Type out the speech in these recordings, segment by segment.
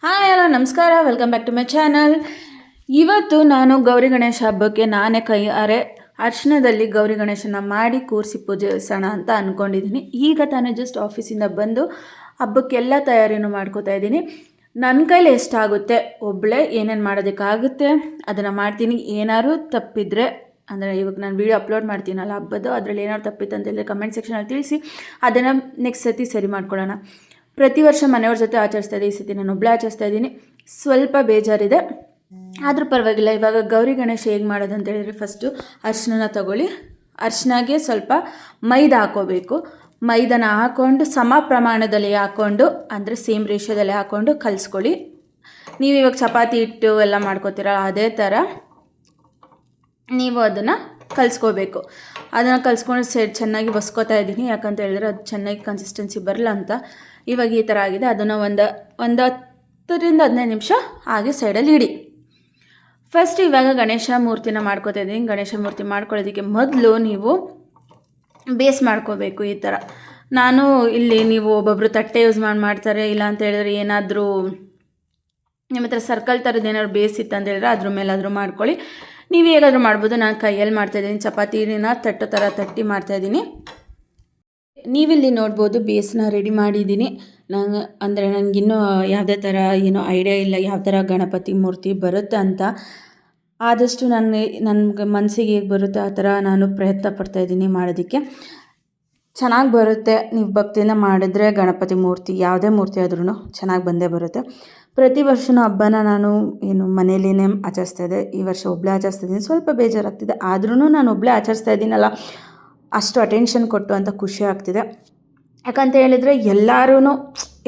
Hi hello ನಮಸ್ಕಾರ, welcome back to my channel. ಇವತ್ತು ನಾನು ಗೌರಿ ಗಣೇಶ ಹಬ್ಬಕ್ಕೆ ನಾನೇ ಕೈಯಾರೆ ಅರ್ಶನದಲ್ಲಿ ಗೌರಿ ಗಣೇಶನ ಮಾಡಿ ಕೂರಿಸಿ ಪೂಜಿಸೋಣ ಅಂತ ಅಂದ್ಕೊಂಡಿದ್ದೀನಿ. ಈಗ ತಾನೇ ಜಸ್ಟ್ ಆಫೀಸಿಂದ ಬಂದು ಹಬ್ಬಕ್ಕೆಲ್ಲ ತಯಾರಿನೂ ಮಾಡ್ಕೋತಾ ಇದ್ದೀನಿ. ನನ್ನ ಕೈಲಿ ಎಷ್ಟಾಗುತ್ತೆ ಒಬ್ಬಳೇ ಏನೇನು ಮಾಡೋದಕ್ಕಾಗುತ್ತೆ ಅದನ್ನು ಮಾಡ್ತೀನಿ. ಏನಾದ್ರು ತಪ್ಪಿದರೆ ಅಂದರೆ ಇವಾಗ ನಾನು ವೀಡಿಯೋ ಅಪ್ಲೋಡ್ ಮಾಡ್ತೀನಲ್ಲ ಹಬ್ಬದ್ದು, ಅದರಲ್ಲಿ ಏನಾದ್ರು ತಪ್ಪಿತ್ತು ಅಂತೇಳಿದ್ರೆ ಕಮೆಂಟ್ ಸೆಕ್ಷನಲ್ಲಿ ತಿಳಿಸಿ, ಅದನ್ನು ನೆಕ್ಸ್ಟ್ ಸತಿ ಸರಿ ಮಾಡ್ಕೊಳ್ಳೋಣ. ಪ್ರತಿ ವರ್ಷ ಮನೆಯವ್ರ ಜೊತೆ ಆಚರಿಸ್ತಾ ಇದ್ದೆ, ಈ ಸತಿ ನಾನು ಒಬ್ಬಳೇ ಆಚರಿಸ್ತಾ ಇದ್ದೀನಿ. ಸ್ವಲ್ಪ ಬೇಜಾರಿದೆ, ಆದರೂ ಪರವಾಗಿಲ್ಲ. ಇವಾಗ ಗೌರಿ ಗಣೇಶ ಹೇಗೆ ಮಾಡೋದು ಅಂತ ಹೇಳಿದರೆ, ಫಸ್ಟು ಅರಿಶಿನ ತಗೊಳ್ಳಿ. ಅರಿಶಿನಾಗೆ ಸ್ವಲ್ಪ ಮೈದಾ ಹಾಕೋಬೇಕು. ಮೈದಾನ ಹಾಕ್ಕೊಂಡು ಸಮ ಪ್ರಮಾಣದಲ್ಲಿ ಹಾಕ್ಕೊಂಡು, ಅಂದರೆ ಸೇಮ್ ರೇಷದಲ್ಲಿ ಹಾಕ್ಕೊಂಡು ಕಲಿಸ್ಕೊಳ್ಳಿ. ನೀವು ಇವಾಗ ಚಪಾತಿ ಹಿಟ್ಟು ಎಲ್ಲ ಮಾಡ್ಕೋತೀರ ಅದೇ ಥರ ನೀವು ಅದನ್ನು ಕಲಿಸ್ಕೋಬೇಕು. ಅದನ್ನು ಕಲಿಸ್ಕೊಂಡು ಚೆನ್ನಾಗಿ ಬಸ್ಕೋತಾ ಇದ್ದೀನಿ, ಯಾಕಂತ ಹೇಳಿದ್ರೆ ಅದು ಚೆನ್ನಾಗಿ ಕನ್ಸಿಸ್ಟೆನ್ಸಿ ಬರಲ್ಲ ಅಂತ. ಇವಾಗ ಈ ಥರ ಆಗಿದೆ. ಅದನ್ನು ಒಂದು 10-15 ನಿಮಿಷ ಹಾಗೆ ಸೈಡಲ್ಲಿ ಇಡಿ. ಫಸ್ಟ್ ಇವಾಗ ಗಣೇಶ ಮೂರ್ತಿನ ಮಾಡ್ಕೋತಾ ಇದ್ದೀನಿ. ಗಣೇಶ ಮೂರ್ತಿ ಮಾಡ್ಕೊಳ್ಳೋದಕ್ಕೆ ಮೊದಲು ನೀವು ಬೇಸ್ ಮಾಡ್ಕೋಬೇಕು. ಈ ಥರ ನಾನು ಇಲ್ಲಿ, ನೀವು ಒಬ್ಬೊಬ್ಬರು ತಟ್ಟೆ ಯೂಸ್ ಮಾಡ್ತಾರೆ, ಇಲ್ಲ ಅಂತ ಹೇಳಿದ್ರೆ ಏನಾದರೂ ನಿಮ್ಮ ಹತ್ರ ಸರ್ಕಲ್ ಥರದ್ದು ಏನಾದ್ರು ಬೇಸ್ ಇತ್ತು ಅಂತ ಹೇಳಿದ್ರೆ ಅದ್ರ ಮೇಲಾದರೂ ಮಾಡ್ಕೊಳ್ಳಿ. ನೀವು ಹೇಗಾದರೂ ಮಾಡ್ಬೋದು. ನಾನು ಕೈಯಲ್ಲಿ ಮಾಡ್ತಾಯಿದ್ದೀನಿ, ಚಪಾತಿನ ತಟ್ಟೋ ಥರ ತಟ್ಟಿ ಮಾಡ್ತಾಯಿದ್ದೀನಿ. ನೀವಿಲ್ಲಿ ನೋಡ್ಬೋದು ಬೇಸ್ನ ರೆಡಿ ಮಾಡಿದ್ದೀನಿ. ಅಂದರೆ ನನಗಿನ್ನೂ ಯಾವುದೇ ಥರ ಏನೋ ಐಡಿಯಾ ಇಲ್ಲ ಯಾವ ಥರ ಗಣಪತಿ ಮೂರ್ತಿ ಬರುತ್ತೆ ಅಂತ. ಆದಷ್ಟು ನನಗೆ ಮನಸ್ಸಿಗೆ ಹೇಗೆ ಬರುತ್ತೆ ಆ ಥರ ನಾನು ಪ್ರಯತ್ನ ಪಡ್ತಾಯಿದ್ದೀನಿ ಮಾಡೋದಕ್ಕೆ. ಚೆನ್ನಾಗಿ ಬರುತ್ತೆ. ನೀವು ಭಕ್ತಿಯಿಂದ ಮಾಡಿದ್ರೆ ಗಣಪತಿ ಮೂರ್ತಿ ಯಾವುದೇ ಮೂರ್ತಿ ಆದ್ರೂ ಚೆನ್ನಾಗಿ ಬಂದೇ ಬರುತ್ತೆ. ಪ್ರತಿ ವರ್ಷವೂ ಹಬ್ಬನ ನಾನು ಮನೇಲಿನೇ ಆಚರಿಸ್ತಾ ಇದ್ದೆ. ಈ ವರ್ಷ ಒಬ್ಬಳೇ ಆಚರಿಸ್ತಾ ಇದ್ದೀನಿ. ಸ್ವಲ್ಪ ಬೇಜಾರಾಗ್ತಿದೆ, ಆದ್ರೂ ನಾನು ಒಬ್ಬಳೇ ಆಚರಿಸ್ತಾ ಇದ್ದೀನಲ್ಲ, ಅಷ್ಟು ಅಟೆನ್ಷನ್ ಕೊಟ್ಟು ಅಂತ ಖುಷಿ ಆಗ್ತಿದೆ. ಯಾಕಂತ ಹೇಳಿದರೆ ಎಲ್ಲರೂ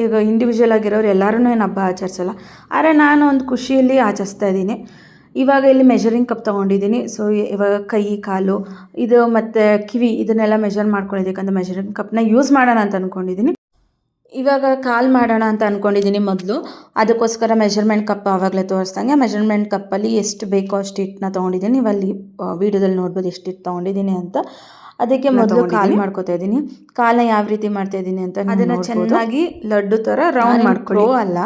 ಈಗ ಇಂಡಿವಿಜುವಲ್ ಆಗಿರೋರು ಎಲ್ಲರೂ ಏನು ಹಬ್ಬ ಆಚರಿಸಲ್ಲ, ಆದರೆ ನಾನು ಒಂದು ಖುಷಿಯಲ್ಲಿ ಆಚರಿಸ್ತಾ ಇದ್ದೀನಿ. ಇವಾಗ ಇಲ್ಲಿ ಮೆಜರಿಂಗ್ ಕಪ್ ತೊಗೊಂಡಿದ್ದೀನಿ. ಸೊ ಇವಾಗ ಕೈ, ಕಾಲು ಇದು ಮತ್ತು ಕಿವಿ ಇದನ್ನೆಲ್ಲ ಮೆಜರ್ ಮಾಡ್ಕೊಳ್ಳೋದಕ್ಕಂತ ಮೆಜರಿಂಗ್ ಕಪ್ನ ಯೂಸ್ ಮಾಡೋಣ ಅಂತ ಅಂದ್ಕೊಂಡಿದ್ದೀನಿ. ಇವಾಗ ಕಾಲು ಮಾಡೋಣ ಅಂತ ಅಂದ್ಕೊಂಡಿದ್ದೀನಿ ಮೊದಲು. ಅದಕ್ಕೋಸ್ಕರ ಮೆಜರ್ಮೆಂಟ್ ಕಪ್ ಆವಾಗಲೇ ತೋರಿಸ್ದಂಗೆ ಮೆಜರ್ಮೆಂಟ್ ಕಪ್ಪಲ್ಲಿ ಎಷ್ಟು ಬೇಕೋ ಅಷ್ಟು ಹಿಟ್ಟನ್ನ ತೊಗೊಂಡಿದ್ದೀನಿ. ನೀವು ಅಲ್ಲಿ ವೀಡಿಯೋದಲ್ಲಿ ನೋಡ್ಬೋದು ಎಷ್ಟು ಹಿಟ್ಟು ತೊಗೊಂಡಿದ್ದೀನಿ ಅಂತ. ಅದಕ್ಕೆ ಮೊದಲು ಕಾಲು ಮಾಡ್ಕೋತಾ ಇದ್ದೀನಿ. ಕಾಲನ್ನ ಯಾವ ರೀತಿ ಮಾಡ್ತಾ ಇದ್ದೀನಿ ಅಂತ ಅದನ್ನು ಚೆನ್ನಾಗಿ ಲಡ್ಡು ಥರ ರೌಂಡ್ ಮಾಡ್ಕೊಳ್ಳೋ ಅಲ್ಲ,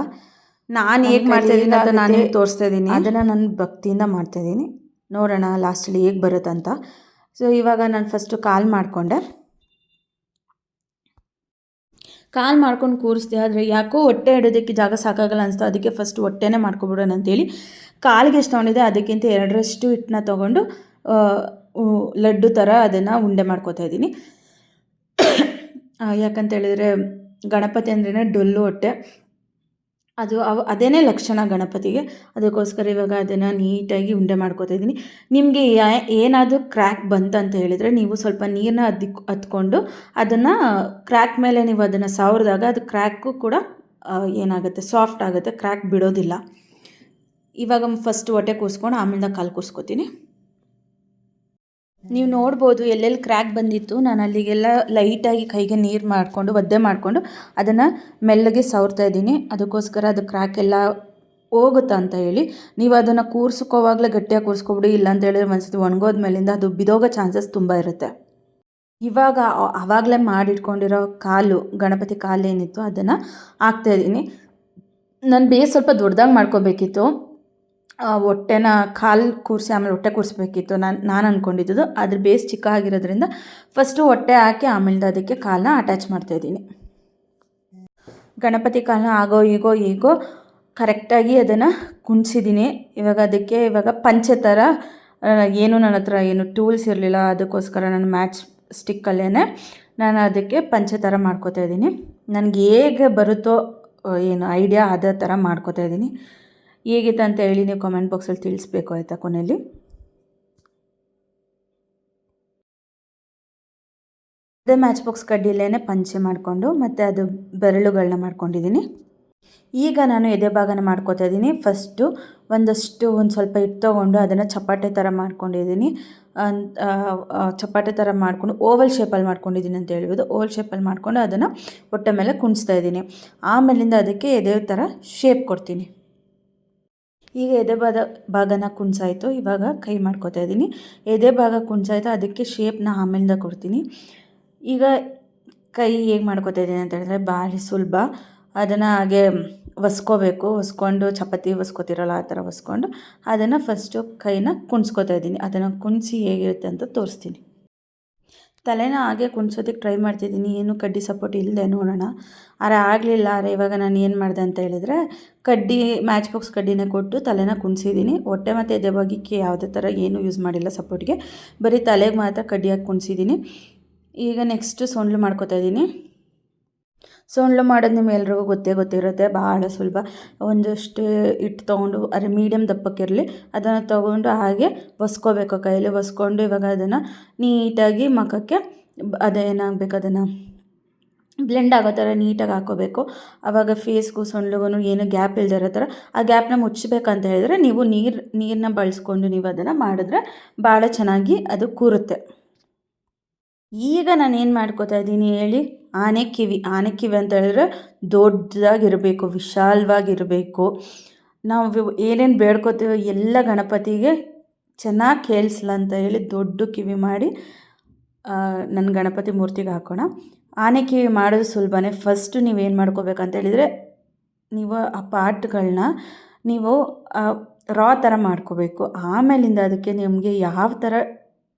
ನಾನು ಹೇಗೆ ಮಾಡ್ತಾ ಇದ್ದೀನಿ ಅಂತ ನಾನು ಹೇಗೆ ತೋರಿಸ್ತಾ ಇದ್ದೀನಿ. ಅದನ್ನು ನಾನು ಭಕ್ತಿಯಿಂದ ಮಾಡ್ತಾಯಿದ್ದೀನಿ. ನೋಡೋಣ ಲಾಸ್ಟಲ್ಲಿ ಹೇಗೆ ಬರುತ್ತಂತ. ಸೊ ಇವಾಗ ನಾನು ಫಸ್ಟು ಕಾಲು ಮಾಡಿಕೊಂಡೆ. ಕಾಲು ಮಾಡ್ಕೊಂಡು ಕೂರಿಸ್ದೆ, ಆದರೆ ಯಾಕೋ ಹೊಟ್ಟೆ ಇಡೋದಕ್ಕೆ ಜಾಗ ಸಾಕಾಗಲ್ಲ ಅನಿಸ್ತು. ಅದಕ್ಕೆ ಫಸ್ಟ್ ಹೊಟ್ಟೆನೇ ಮಾಡ್ಕೊಬಿಡೋಣ ಅಂತೇಳಿ ಕಾಲಿಗೆ ಎಷ್ಟು ತೊಗೊಂಡಿದ್ದೆ ಅದಕ್ಕಿಂತ 2ರಷ್ಟು ಹಿಟ್ಟನ್ನ ತೊಗೊಂಡು ಲಡ್ಡು ಥರ ಅದನ್ನು ಉಂಡೆ ಮಾಡ್ಕೋತಾ ಇದ್ದೀನಿ. ಯಾಕಂತ ಹೇಳಿದರೆ ಗಣಪತಿ ಅಂದ್ರೇ ಡೊಳ್ಳು ಹೊಟ್ಟೆ, ಅದೇನೇ ಲಕ್ಷಣ ಗಣಪತಿಗೆ. ಅದಕ್ಕೋಸ್ಕರ ಇವಾಗ ಅದನ್ನು ನೀಟಾಗಿ ಉಂಡೆ ಮಾಡ್ಕೋತಾ ಇದ್ದೀನಿ. ನಿಮಗೆ ಏನಾದರೂ ಕ್ರ್ಯಾಕ್ ಬಂತಂತ ಹೇಳಿದರೆ ನೀವು ಸ್ವಲ್ಪ ನೀರನ್ನ ಹತ್ಕೊಂಡು ಅದನ್ನು ಕ್ರ್ಯಾಕ್ ಮೇಲೆ ನೀವು ಅದನ್ನು ಸವರಿದಾಗ ಅದು ಕ್ರ್ಯಾಕು ಕೂಡ ಏನಾಗುತ್ತೆ, ಸಾಫ್ಟ್ ಆಗುತ್ತೆ, ಕ್ರ್ಯಾಕ್ ಬಿಡೋದಿಲ್ಲ. ಇವಾಗ ಫಸ್ಟ್ ಹೊಟ್ಟೆ ಕೂರಿಸ್ಕೊಂಡು ಆಮೇಲೆ ಕಾಲು ಕೂರಿಸ್ಕೊತೀನಿ. ನೀವು ನೋಡ್ಬೋದು ಎಲ್ಲೆಲ್ಲಿ ಕ್ರ್ಯಾಕ್ ಬಂದಿತ್ತು. ನಾನು ಅಲ್ಲಿಗೆಲ್ಲ ಲೈಟಾಗಿ ಕೈಗೆ ನೀರು ಮಾಡಿಕೊಂಡು ಒದ್ದೆ ಮಾಡಿಕೊಂಡು ಅದನ್ನು ಮೆಲ್ಲಗೆ ಸವರ್ತಾ ಇದ್ದೀನಿ. ಅದಕ್ಕೋಸ್ಕರ ಅದು ಕ್ರ್ಯಾಕ್ ಎಲ್ಲ ಹೋಗುತ್ತಾ ಅಂತ ಹೇಳಿ. ನೀವು ಅದನ್ನು ಕೂರಿಸ್ಕೋವಾಗಲೇ ಗಟ್ಟಿಯಾಗಿ ಕೂರಿಸ್ಕೊಬಿಡಿ, ಇಲ್ಲ ಅಂತ ಹೇಳಿದ್ರೆ ಒಂದ್ಸತಿ ಒಣಗೋದ ಮೇಲಿಂದ ಅದು ಬಿದೋಗೋ ಚಾನ್ಸಸ್ ತುಂಬ ಇರುತ್ತೆ. ಇವಾಗ ಆವಾಗಲೇ ಮಾಡಿಟ್ಕೊಂಡಿರೋ ಕಾಲು, ಗಣಪತಿ ಕಾಲು ಏನಿತ್ತು ಅದನ್ನು ಹಾಕ್ತಾಯಿದ್ದೀನಿ. ನಾನು ಬೇಸ್ ಸ್ವಲ್ಪ ದೊಡ್ಡದಾಗಿ ಮಾಡ್ಕೋಬೇಕಿತ್ತು. ಹೊಟ್ಟೆನ ಕಾಲು ಕೂರಿಸಿ ಆಮೇಲೆ ಹೊಟ್ಟೆ ಕೂರಿಸ್ಬೇಕಿತ್ತು ನಾನು ಅಂದ್ಕೊಂಡಿದ್ದು. ಅದ್ರ ಬೇಸ್ ಚಿಕ್ಕ ಆಗಿರೋದ್ರಿಂದ ಫಸ್ಟು ಹೊಟ್ಟೆ ಹಾಕಿ ಆಮೇಲೆ ಅದಕ್ಕೆ ಕಾಲನ್ನ ಅಟ್ಯಾಚ್ ಮಾಡ್ತಾಯಿದ್ದೀನಿ. ಗಣಪತಿ ಕಾಲನ್ನ ಈಗೋ ಕರೆಕ್ಟಾಗಿ ಅದನ್ನು ಕುಣಿಸಿದ್ದೀನಿ. ಇವಾಗ ಪಂಚೆ ಥರ ಏನು ನನ್ನ ಹತ್ರ ಏನು ಟೂಲ್ಸ್ ಇರಲಿಲ್ಲ, ಅದಕ್ಕೋಸ್ಕರ ನಾನು ಮ್ಯಾಚ್ ಸ್ಟಿಕ್ಕಲ್ಲೇ ನಾನು ಅದಕ್ಕೆ ಪಂಚೆ ಥರ ಮಾಡ್ಕೋತಾ ಇದ್ದೀನಿ. ನನಗೆ ಹೇಗೆ ಬರುತ್ತೋ ಏನು ಐಡಿಯಾ ಅದೇ ಥರ ಮಾಡ್ಕೋತಾ ಇದ್ದೀನಿ. ಹೇಗಿತ್ತು ಅಂತ ಹೇಳಿ ನೀವು ಕಾಮೆಂಟ್ ಬಾಕ್ಸಲ್ಲಿ ತಿಳಿಸ್ಬೇಕು ಆಯಿತಾ. ಕೊನೆಯಲ್ಲಿ ಅದೇ ಮ್ಯಾಚ್ ಬಾಕ್ಸ್ ಕಡ್ಡಿಲೇ ಪಂಚೆ ಮಾಡಿಕೊಂಡು ಮತ್ತು ಅದು ಬೆರಳುಗಳನ್ನ ಮಾಡ್ಕೊಂಡಿದ್ದೀನಿ. ಈಗ ನಾನು ಎದೆ ಭಾಗನ ಮಾಡ್ಕೋತಾ ಇದ್ದೀನಿ. ಫಸ್ಟು ಒಂದು ಸ್ವಲ್ಪ ಹಿಟ್ಟು ತೊಗೊಂಡು ಅದನ್ನು ಚಪಾಟೆ ಥರ ಮಾಡ್ಕೊಂಡಿದ್ದೀನಿ. ಚಪಾಟೆ ಥರ ಮಾಡ್ಕೊಂಡು ಓವಲ್ ಶೇಪಲ್ಲಿ ಮಾಡ್ಕೊಂಡಿದ್ದೀನಿ ಅಂತ ಹೇಳ್ಬೋದು. ಓವಲ್ ಶೇಪಲ್ಲಿ ಮಾಡಿಕೊಂಡು ಅದನ್ನು ಹೊಟ್ಟೆ ಮೇಲೆ ಕುಣಿಸ್ತಾ ಇದ್ದೀನಿ. ಆಮೇಲಿಂದ ಅದಕ್ಕೆ ಎದೆ ಥರ ಶೇಪ್ ಕೊಡ್ತೀನಿ. ಈಗ ಎದೆ ಭಾಗನ ಕುಣಿಸಾಯಿತು. ಇವಾಗ ಕೈ ಮಾಡ್ಕೋತಾ ಇದ್ದೀನಿ. ಎದೆ ಭಾಗ ಕುಣಿಸಾಯಿತು, ಅದಕ್ಕೆ ಶೇಪ್ನ ಆಮೇಲಿಂದ ಕೊಡ್ತೀನಿ. ಈಗ ಕೈ ಹೇಗೆ ಮಾಡ್ಕೋತಾ ಇದ್ದೀನಿ ಅಂತ ಹೇಳಿದ್ರೆ ಭಾರಿ ಸುಲಭ. ಅದನ್ನು ಹಾಗೆ ಒಸ್ಕೊಂಡು ಚಪಾತಿ ಒಸ್ಕೊತಿರಲ್ಲ ಆ ಥರ ಒಸ್ಕೊಂಡು ಅದನ್ನು ಫಸ್ಟು ಕೈನ ಕುಣ್ಸ್ಕೊತಾ ಇದ್ದೀನಿ. ಅದನ್ನು ಕುಣಿಸಿ ಹೇಗಿರುತ್ತೆ ಅಂತ ತೋರಿಸ್ತೀನಿ. ತಲೆನ ಹಾಗೆ ಕುಣ್ಸೋದಕ್ಕೆ ಟ್ರೈ ಮಾಡ್ತಿದ್ದೀನಿ, ಏನು ಕಡ್ಡಿ ಸಪೋರ್ಟ್ ಇಲ್ಲದೆ ನೋಡೋಣ. ಆದರೆ ಆಗಲಿಲ್ಲ. ಇವಾಗ ನಾನು ಏನು ಮಾಡಿದೆ ಅಂತ ಹೇಳಿದರೆ, ಮ್ಯಾಚ್ ಬಾಕ್ಸ್ ಕಡ್ಡಿನೇ ಕೊಟ್ಟು ತಲೆನ ಕುಣಿಸಿದ್ದೀನಿ. ಹೊಟ್ಟೆ ಮತ್ತು ಎದೆ ಭಾಗಕ್ಕೆ ಯಾವುದೇ ಥರ ಏನೂ ಯೂಸ್ ಮಾಡಿಲ್ಲ ಸಪೋರ್ಟ್ಗೆ, ಬರೀ ತಲೆಗೆ ಮಾತ್ರ ಕಡ್ಡಿ ಹಾಕಿ ಕುಣಿಸಿದ್ದೀನಿ. ಈಗ ನೆಕ್ಸ್ಟು ಸೊಂಡ್ಲು ಮಾಡ್ಕೊತಾ ಇದ್ದೀನಿ. ಸೊಂಡ್ಲು ಮಾಡೋದು ನಿಮ್ಮೆಲ್ರಿಗೂ ಗೊತ್ತಿರುತ್ತೆ, ಭಾಳ ಸುಲಭ. ಒಂದಷ್ಟು ಹಿಟ್ಟು ತೊಗೊಂಡು, ಅರೆ ಮೀಡಿಯಮ್ ದಪ್ಪಕ್ಕಿರಲಿ, ಅದನ್ನು ತೊಗೊಂಡು ಹಾಗೆ ಒಸ್ಕೋಬೇಕು, ಕೈಯಲ್ಲಿ ಒಸ್ಕೊಂಡು ಇವಾಗ ಅದನ್ನು ನೀಟಾಗಿ ಮುಖಕ್ಕೆ ಅದೇನಾಗಬೇಕು ಅದನ್ನು ಬ್ಲೆಂಡ್ ಆಗೋ ಥರ ನೀಟಾಗಿ ಹಾಕ್ಕೋಬೇಕು. ಆವಾಗ ಫೇಸ್ಗೂ ಸೊಂಡ್ಲಿಗೂ ಏನು ಗ್ಯಾಪ್ ಇಲ್ಲದೆ ಇರೋ ಥರ ಆ ಗ್ಯಾಪ್ನ ಮುಚ್ಚಬೇಕಂತ ಹೇಳಿದ್ರೆ ನೀವು ನೀರನ್ನ ಬಳಸ್ಕೊಂಡು ನೀವು ಅದನ್ನು ಮಾಡಿದ್ರೆ ಭಾಳ ಚೆನ್ನಾಗಿ ಅದು ಕೂರುತ್ತೆ. ಈಗ ನಾನು ಏನು ಮಾಡ್ಕೋತಾ ಇದ್ದೀನಿ ಹೇಳಿ, ಆನೆ ಕಿವಿ ಅಂತ ಹೇಳಿದ್ರೆ ದೊಡ್ಡದಾಗಿರಬೇಕು, ವಿಶಾಲವಾಗಿರಬೇಕು. ನಾವು ಏನೇನು ಬೇಡ್ಕೋತೀವೋ ಎಲ್ಲ ಗಣಪತಿಗೆ ಚೆನ್ನಾಗಿ ಕೇಳಿಸ್ಲ ಅಂತ ಹೇಳಿ ದೊಡ್ಡ ಕಿವಿ ಮಾಡಿ ನನ್ನ ಗಣಪತಿ ಮೂರ್ತಿಗೆ ಹಾಕೋಣ. ಆನೆ ಕಿವಿ ಮಾಡೋದು ಸುಲಭನೇ. ಫಸ್ಟು ನೀವೇನು ಮಾಡ್ಕೋಬೇಕಂತ ಹೇಳಿದರೆ, ನೀವು ಆ ಪಾರ್ಟ್ಗಳನ್ನ ನೀವು ರಾ ಥರ ಮಾಡ್ಕೋಬೇಕು. ಆಮೇಲಿಂದ ಅದಕ್ಕೆ ನಿಮಗೆ ಯಾವ ಥರ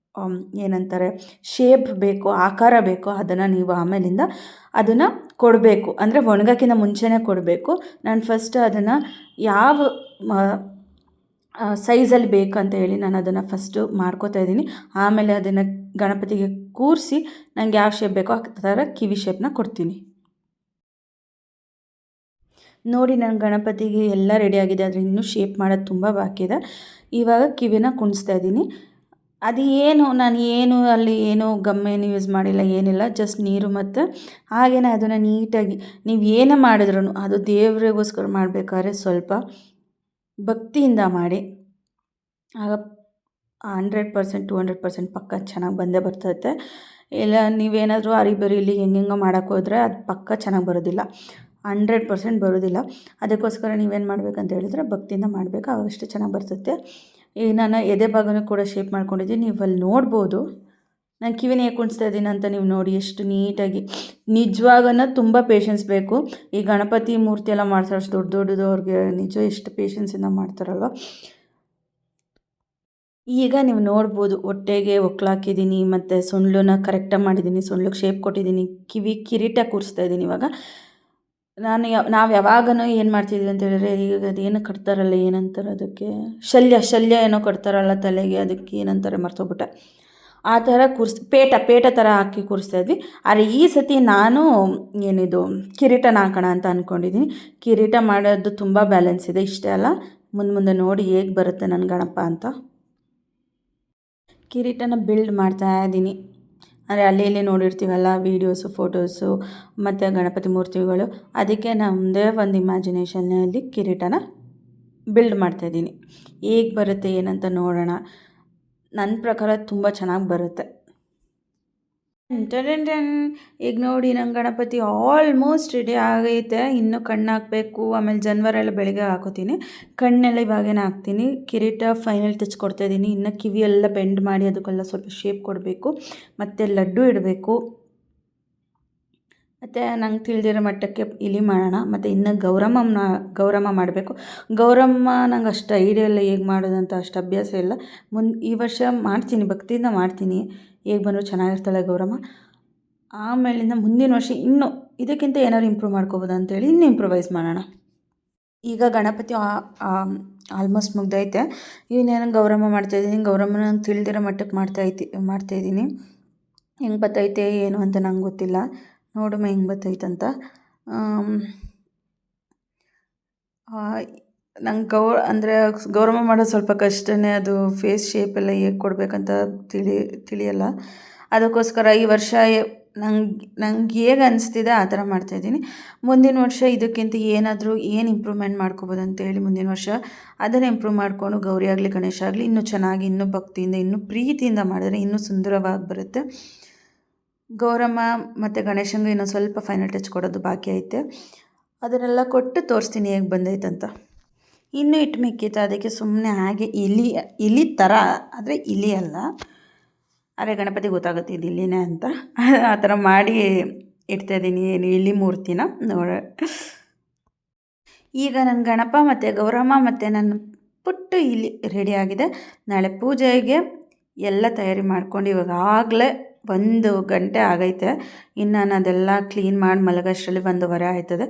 ಏನಂತಾರೆ ಶೇಪ್ ಬೇಕು, ಆಕಾರ ಬೇಕು, ಅದನ್ನು ನೀವು ಆಮೇಲಿಂದ ಅದನ್ನು ಕೊಡಬೇಕು. ಅಂದರೆ ಒಣಗೋಕ್ಕಿಂತ ಮುಂಚೆನೇ ಕೊಡಬೇಕು. ನಾನು ಫಸ್ಟ್ ಅದನ್ನು ಯಾವ ಸೈಜಲ್ಲಿ ಬೇಕಂತ ಹೇಳಿ ನಾನು ಅದನ್ನು ಫಸ್ಟು ಮಾಡ್ಕೋತಾ ಇದ್ದೀನಿ. ಆಮೇಲೆ ಅದನ್ನು ಗಣಪತಿಗೆ ಕೂರಿಸಿ ನನಗೆ ಯಾವ ಶೇಪ್ ಬೇಕೋ ಆ ಥರ ಕಿವಿ ಶೇಪ್ನ ಕೊಡ್ತೀನಿ. ನೋಡಿ, ನನ್ನ ಗಣಪತಿಗೆ ಎಲ್ಲ ರೆಡಿಯಾಗಿದೆ, ಆದರೆ ಇನ್ನೂ ಶೇಪ್ ಮಾಡೋದು ತುಂಬ ಬಾಕಿ ಇದೆ. ಇವಾಗ ಕಿವಿನ ಕುಣಿಸ್ತಾ ಇದ್ದೀನಿ. ಅದು ನಾನು ಅಲ್ಲಿ ಗಮ್ಮೇನು ಯೂಸ್ ಮಾಡಿಲ್ಲ, ಏನಿಲ್ಲ. ಜಸ್ಟ್ ನೀರು ಮತ್ತು ಹಾಗೆಯೇ ಅದನ್ನು ನೀಟಾಗಿ ನೀವು ಏನೇ ಮಾಡಿದ್ರೂ ಅದು ದೇವರಿಗೋಸ್ಕರ ಮಾಡಬೇಕಾದ್ರೆ ಸ್ವಲ್ಪ ಭಕ್ತಿಯಿಂದ ಮಾಡಿ. ಆಗ 100% 200% ಪಕ್ಕ ಚೆನ್ನಾಗಿ ಬಂದೇ ಬರ್ತೈತೆ. ಇಲ್ಲ ನೀವೇನಾದರೂ ಅರಿಬರಿಲಿ ಹೆಂಗೆಂಗೋ ಮಾಡೋಕ್ಕೋದ್ರೆ ಅದು ಪಕ್ಕ ಚೆನ್ನಾಗಿ ಬರೋದಿಲ್ಲ, 100% ಬರೋದಿಲ್ಲ. ಅದಕ್ಕೋಸ್ಕರ ನೀವೇನು ಮಾಡಬೇಕಂತ ಹೇಳಿದ್ರೆ ಭಕ್ತಿಯಿಂದ ಮಾಡಬೇಕು, ಆವಾಗಷ್ಟೇ ಚೆನ್ನಾಗಿ ಬರ್ತೈತೆ. ಈಗ ನಾನು ಎದೆ ಭಾಗನೂ ಕೂಡ ಶೇಪ್ ಮಾಡ್ಕೊಂಡಿದ್ದೀನಿ, ನೀವು ಅಲ್ಲಿ ನೋಡ್ಬೋದು. ನಾನು ಕಿವಿನ ಹೇಗೆ ಕುಣಿಸ್ತಾ ಇದ್ದೀನಿ ಅಂತ ನೀವು ನೋಡಿ, ಎಷ್ಟು ನೀಟಾಗಿ. ನಿಜವಾಗನ ತುಂಬ ಪೇಷನ್ಸ್ ಬೇಕು. ಈ ಗಣಪತಿ ಮೂರ್ತಿ ಎಲ್ಲ ಮಾಡ್ತಾರೆ ಅಷ್ಟು ದೊಡ್ಡದು, ಅವ್ರಿಗೆ ನಿಜ ಎಷ್ಟು ಪೇಷನ್ಸಿಂದ ಮಾಡ್ತಾರಲ್ವ. ಈಗ ನೀವು ನೋಡ್ಬೋದು, ಹೊಟ್ಟೆಗೆ ಒಕ್ಲಾಕಿದ್ದೀನಿ ಮತ್ತು ಸೊಂಡ್ಲನ್ನ ಕರೆಕ್ಟಾಗಿ ಮಾಡಿದ್ದೀನಿ, ಸೊಂಡ್ಲಿಗೆ ಶೇಪ್ ಕೊಟ್ಟಿದ್ದೀನಿ, ಕಿರೀಟ ಕೂರಿಸ್ತಾ ಇದ್ದೀನಿ. ಇವಾಗ ನಾವು ಯಾವಾಗನೂ ಏನು ಮಾಡ್ತಿದ್ವಿ ಅಂತ ಹೇಳಿದ್ರೆ, ಈಗ ಅದೇನು ಕಟ್ತಾರಲ್ಲ, ಏನಂತಾರೆ ಅದಕ್ಕೆ, ಶಲ್ಯ ಏನೋ ಕಟ್ತಾರಲ್ಲ ತಲೆಗೆ, ಅದಕ್ಕೆ ಏನಂತಾರೆ ಮರ್ತೋಗ್ಬಿಟ್ಟೆ. ಆ ಥರ ಪೇಟ ಥರ ಹಾಕಿ ಕೂರಿಸ್ತಾ ಇದ್ವಿ. ಆದರೆ ಈ ಸತಿ ನಾನು ಕಿರೀಟನ ಹಾಕೋಣ ಅಂತ ಅಂದ್ಕೊಂಡಿದ್ದೀನಿ. ಕಿರೀಟ ಮಾಡೋದು ತುಂಬ ಬ್ಯಾಲೆನ್ಸ್ ಇದೆ, ಇಷ್ಟೇ ಅಲ್ಲ, ಮುಂದೆ ನೋಡಿ ಹೇಗೆ ಬರುತ್ತೆ ನನ್ನ ಗಣಪ ಅಂತ. ಕಿರೀಟನ ಬಿಲ್ಡ್ ಮಾಡ್ತಾ ಇದ್ದೀನಿ. ಅಂದರೆ ಅಲ್ಲಿ ಇಲ್ಲಿ ನೋಡಿರ್ತೀವಲ್ಲ ವೀಡಿಯೋಸು, ಫೋಟೋಸು ಮತ್ತು ಗಣಪತಿ ಮೂರ್ತಿಗಳು, ಅದಕ್ಕೆ ನಮ್ಮದೇ ಒಂದು ಇಮ್ಯಾಜಿನೇಷನ್ನಲ್ಲಿ ಕಿರೀಟನ ಬಿಲ್ಡ್ ಮಾಡ್ತಾಯಿದ್ದೀನಿ. ಹೇಗೆ ಬರುತ್ತೆ ಏನಂತ ನೋಡೋಣ. ನನ್ನ ಪ್ರಕಾರ ತುಂಬ ಚೆನ್ನಾಗಿ ಬರುತ್ತೆ. ಈಗ ನೋಡಿ, ನನ್ನ ಗಣಪತಿ ಆಲ್ಮೋಸ್ಟ್ ರೆಡಿ ಆಗೈತೆ. ಇನ್ನೂ ಕಣ್ಣು ಹಾಕಬೇಕು, ಆಮೇಲೆ ಜನವರ ಎಲ್ಲ ಬೆಳಗ್ಗೆ ಹಾಕೋತೀನಿ, ಕಣ್ಣೆಲ್ಲ ಇವಾಗೇನೆ ಹಾಕ್ತೀನಿ. ಕಿರೀಟ ಫೈನಲ್ ಟಚ್ ಕೊಡ್ತಾಯಿದ್ದೀನಿ. ಇನ್ನು ಕಿವಿಯೆಲ್ಲ ಬೆಂಡ್ ಮಾಡಿ ಅದಕ್ಕೆಲ್ಲ ಸ್ವಲ್ಪ ಶೇಪ್ ಕೊಡಬೇಕು, ಮತ್ತು ಲಡ್ಡು ಇಡಬೇಕು. ಮತ್ತು ನಂಗೆ ತಿಳಿದಿರೋ ಮಟ್ಟಕ್ಕೆ ಇಲಿ ಮಾಡೋಣ, ಮತ್ತು ಇನ್ನು ಗೌರಮ್ಮ ಮಾಡಬೇಕು. ಗೌರಮ್ಮ ನಂಗೆ ಅಷ್ಟು ಐಡಿಯಾ ಇಲ್ಲ ಹೇಗೆ ಮಾಡೋದಂತ, ಅಷ್ಟು ಅಭ್ಯಾಸ ಇಲ್ಲ. ಈ ವರ್ಷ ಮಾಡ್ತೀನಿ, ಭಕ್ತಿಯಿಂದ ಮಾಡ್ತೀನಿ, ಹೇಗೆ ಬಂದರೂ ಚೆನ್ನಾಗಿರ್ತಾಳೆ ಗೌರಮ್ಮ. ಆಮೇಲಿಂದ ಮುಂದಿನ ವರ್ಷ ಇನ್ನೂ ಇದಕ್ಕಿಂತ ಏನಾದ್ರು ಇಂಪ್ರೂವ್ ಮಾಡ್ಕೋಬೋದು ಅಂತೇಳಿ ಇನ್ನೂ ಇಂಪ್ರೂವೈಸ್ ಮಾಡೋಣ. ಈಗ ಗಣಪತಿ ಆಲ್ಮೋಸ್ಟ್ ಮುಗ್ದೈತೆ. ಇನ್ನೇನು ಗೌರಮ್ಮ ಮಾಡ್ತಾಯಿದ್ದೀನಿ. ಗೌರಮ್ಮ ನಂಗೆ ತಿಳಿದಿರೋ ಮಟ್ಟಕ್ಕೆ ಮಾಡ್ತಾಯಿದ್ದೀನಿ. ಹೆಂಗೆ ಬರ್ತೈತೆ ಏನು ಅಂತ ನಂಗೆ ಗೊತ್ತಿಲ್ಲ, ನೋಡಮ್ಮ ಹೆಂಗೆ ಬರ್ತೈತಂತ. ನಂಗೆ ಅಂದರೆ ಗೌರಮ್ಮ ಮಾಡೋದು ಸ್ವಲ್ಪ ಕಷ್ಟನೇ. ಅದು ಫೇಸ್ ಶೇಪೆಲ್ಲ ಹೇಗೆ ಕೊಡಬೇಕಂತ ತಿಳಿಯಲ್ಲ. ಅದಕ್ಕೋಸ್ಕರ ಈ ವರ್ಷ ನಂಗೆ ಹೇಗೆ ಅನಿಸ್ತಿದೆ ಆ ಥರ ಮಾಡ್ತಾಯಿದ್ದೀನಿ. ಮುಂದಿನ ವರ್ಷ ಇದಕ್ಕಿಂತ ಏನು ಇಂಪ್ರೂವ್ಮೆಂಟ್ ಮಾಡ್ಕೋಬೋದು ಅಂತೇಳಿ ಮುಂದಿನ ವರ್ಷ ಅದನ್ನು ಇಂಪ್ರೂವ್ ಮಾಡಿಕೊಂಡು ಗೌರಿ ಆಗಲಿ ಗಣೇಶ ಆಗಲಿ ಇನ್ನೂ ಚೆನ್ನಾಗಿ, ಇನ್ನೂ ಭಕ್ತಿಯಿಂದ, ಇನ್ನೂ ಪ್ರೀತಿಯಿಂದ ಮಾಡಿದ್ರೆ ಇನ್ನೂ ಸುಂದರವಾಗಿ ಬರುತ್ತೆ. ಗೌರಮ್ಮ ಮತ್ತು ಗಣೇಶಂಗೆ ಇನ್ನೂ ಸ್ವಲ್ಪ ಫೈನಲ್ ಟಚ್ ಕೊಡೋದು ಬಾಕಿ ಐತೆ. ಅದನ್ನೆಲ್ಲ ಕೊಟ್ಟು ತೋರಿಸ್ತೀನಿ ಹೇಗೆ ಬಂದೈತಂತ. ಇನ್ನೂ ಇಟ್ಟು ಮಿಕ್ಕಿತ್ತು, ಅದಕ್ಕೆ ಸುಮ್ಮನೆ ಹಾಗೆ ಇಲಿ ಥರ, ಆದರೆ ಇಲಿ ಅಲ್ಲ. ಆದರೆ ಗಣಪತಿ ಗೊತ್ತಾಗುತ್ತೆ ಇದು ಇಲ್ಲಿನೇ ಅಂತ, ಆ ಥರ ಮಾಡಿ ಇಡ್ತಾಯಿದ್ದೀನಿ. ಇಲಿ ಮೂರ್ತಿನ ಈಗ ನನ್ನ ಗಣಪ ಮತ್ತು ಗೌರಮ್ಮ ಮತ್ತು ನನ್ನ ಪುಟ್ಟು ಇಲ್ಲಿ ರೆಡಿಯಾಗಿದೆ. ನಾಳೆ ಪೂಜೆಗೆ ಎಲ್ಲ ತಯಾರಿ ಮಾಡ್ಕೊಂಡು ಇವಾಗ ಆಗಲೇ 1 ಗಂಟೆ ಆಗೈತೆ. ಇನ್ನು ನಾನು ಅದೆಲ್ಲ ಕ್ಲೀನ್ ಮಾಡಿ ಮಲಗೋಷ್ಟರಲ್ಲಿ 1:15 ಆಯ್ತದೆ.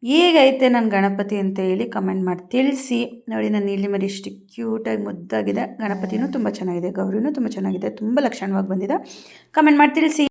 ಹೇಗೈತೆ ನನ್ನ ಗಣಪತಿ ಅಂತ ಹೇಳಿ ಕಮೆಂಟ್ ಮಾಡಿ ತಿಳಿಸಿ. ನೋಡಿ ನನ್ನ ನೀಲಿ ಮರಿ ಇಷ್ಟು ಕ್ಯೂಟಾಗಿ ಮುದ್ದಾಗಿದೆ. ಗಣಪತಿನೂ ತುಂಬ ಚೆನ್ನಾಗಿದೆ, ಗೌರಿನೂ ತುಂಬ ಚೆನ್ನಾಗಿದೆ, ತುಂಬ ಲಕ್ಷಣವಾಗಿ ಬಂದಿದೆ. ಕಮೆಂಟ್ ಮಾಡಿ ತಿಳಿಸಿ.